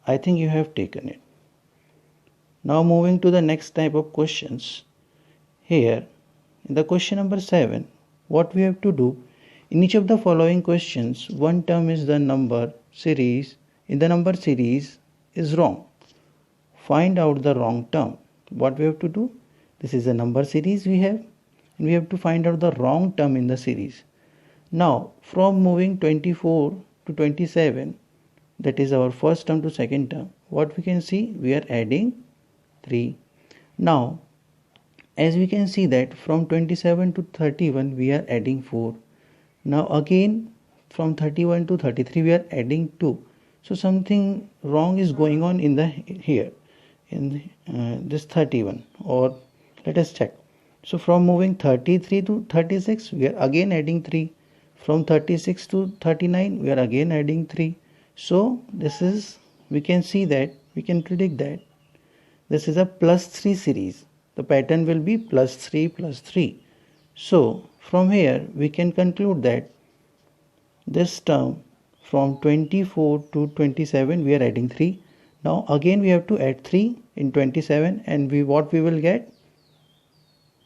I think you have taken it. Now moving to the next type of questions. Here in the question number 7, what we have to do, in each of the following questions, one term is the number series in the number series is wrong. Find out the wrong term. What we have to do, this is a number series we have, and we have to find out the wrong term in the series. Now from moving 24 to 27, that is our first term to second term, what we can see, we are adding 3. Now as we can see that from 27 to 31 we are adding 4. Now again from 31 to 33 we are adding 2. So something wrong is going on in the here in this 31, or let us check. So from moving 33 to 36 we are again adding 3. From 36 to 39 we are again adding 3. So this is, we can see that, we can predict that this is a plus 3 series. The pattern will be plus 3 plus 3. So from here we can conclude that this term from 24 to 27 we are adding 3. Now again we have to add 3 in 27, and what we will get?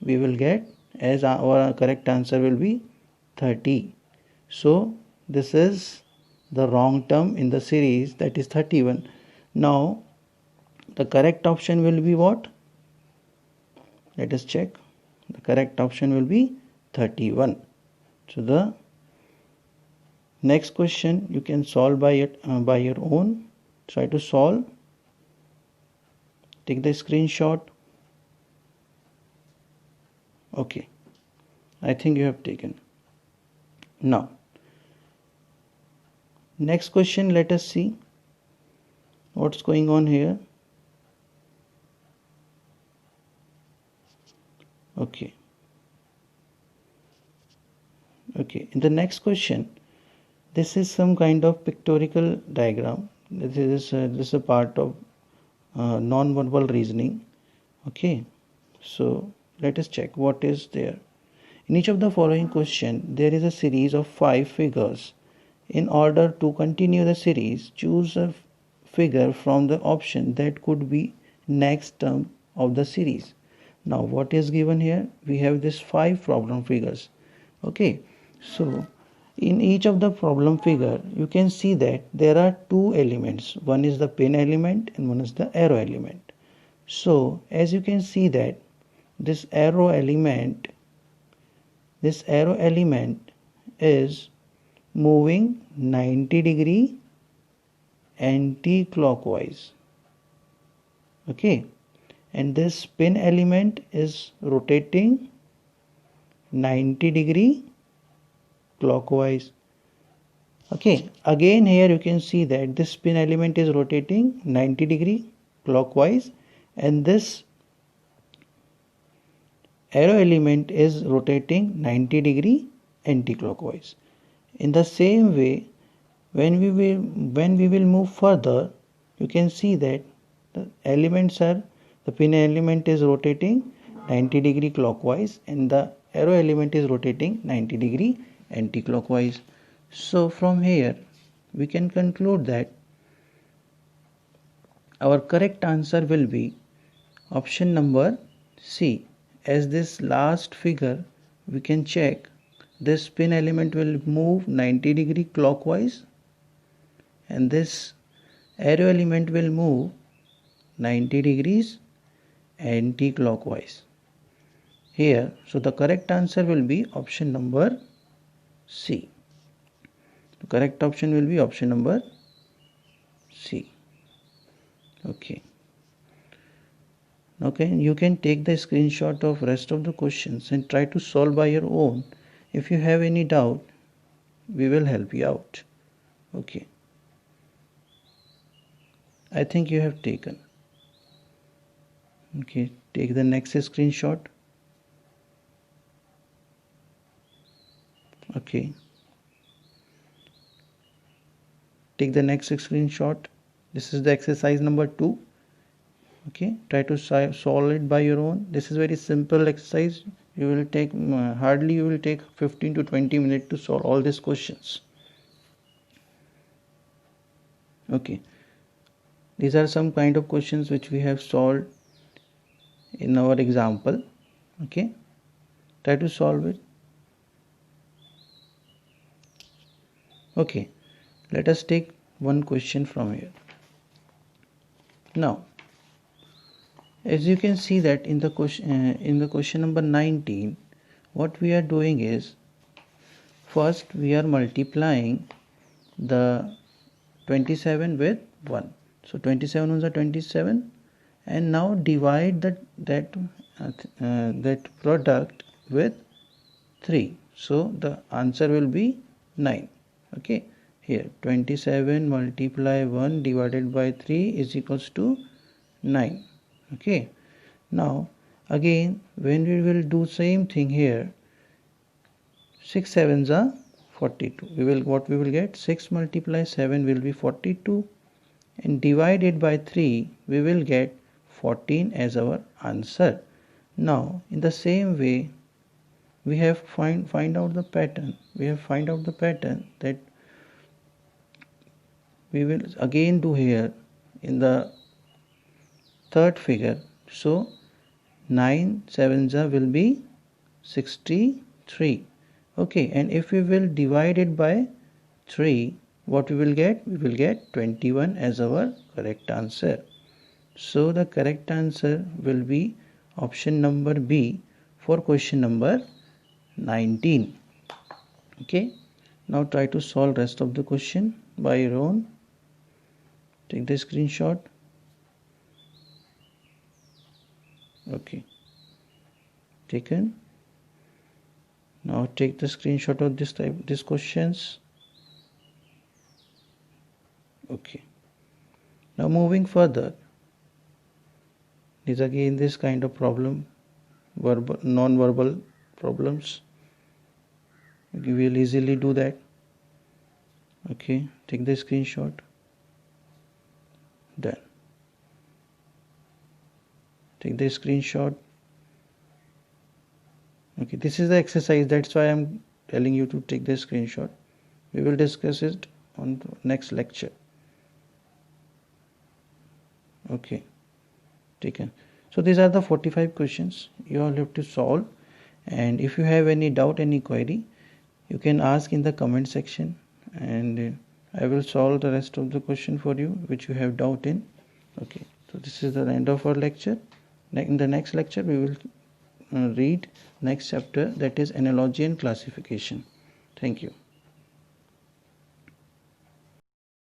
We will get, as our correct answer will be 30. So this is the wrong term in the series, that is 31. Now the correct option will be what? Let us check. The correct option will be 31. So the next question you can solve by your own. Try to solve. Take the screenshot. Okay, I think you have taken. Now next question, let us see what's going on here. Okay, in the next question, this is some kind of pictorial diagram. This is a part of non-verbal reasoning. Okay, so let us check what is there. In each of the following question, there is a series of 5 figures. In order to continue the series, choose a figure from the option that could be next term of the series. Now what is given here? We have this 5 problem figures. Okay, so in each of the problem figure you can see that there are 2 elements. One is the pin element and one is the arrow element. So as you can see that this arrow element is moving 90 degree anti-clockwise. Okay, and this pin element is rotating 90 degree clockwise. Okay, again here you can see that this pin element is rotating 90 degree clockwise, and this arrow element is rotating 90 degree anti-clockwise. In the same way, when we will move further, you can see that the pin element is rotating 90 degree clockwise and the arrow element is rotating 90 degree anti-clockwise. So from here we can conclude that our correct answer will be option number C. As this last figure we can check, this pin element will move 90 degree clockwise and this arrow element will move 90 degrees anti-clockwise here. So the correct answer will be option number C. The correct option will be option number C. Okay. Okay, you can take the screenshot of rest of the questions and try to solve by your own. If you have any doubt, we will help you out. Okay, I think you have taken. Okay, take the next screenshot. Okay, take the next screenshot. This is the exercise number 2. Okay, try to solve it by your own. This is very simple exercise. You will take hardly you will take 15 to 20 minutes to solve all these questions. Okay, These are some kind of questions which we have solved in our example. Okay, try to solve it. Okay, let us take one question from here. Now, as you can see that in the question number 19, what we are doing is, first we are multiplying the 27 with 1. So 27 ones are 27, and now divide that product with 3. So the answer will be 9. Okay, here 27 multiply 1 divided by 3 is equals to 9. Okay, now again when we will do same thing here, 6 sevens are 42. What we will get, 6 multiply 7 will be 42, and divided by 3 we will get 14 as our answer. Now in the same way we have find out the pattern. We have find out the pattern that we will again do here in the third figure. So 9 sevens will be 63. Okay, and if we will divide it by 3, what we will get? We will get 21 as our correct answer. So the correct answer will be option number B for question number 19. Okay, now try to solve rest of the question by your own. Take the screenshot. Okay, taken. Now take the screenshot of these questions. Okay, now moving further, is again this kind of problem, verbal non-verbal problems. You will easily do that. Okay, take the screenshot. Done. Take the screenshot. Okay, this is the exercise, that's why I'm telling you to take the screenshot. We will discuss it on the next lecture. Okay, taken. So these are the 45 questions you all have to solve, and if you have any doubt, any query, you can ask in the comment section, and I will solve the rest of the question for you which you have doubt in. Okay, so this is the end of our lecture. In the next lecture we will read next chapter, that is analogy and classification. Thank you.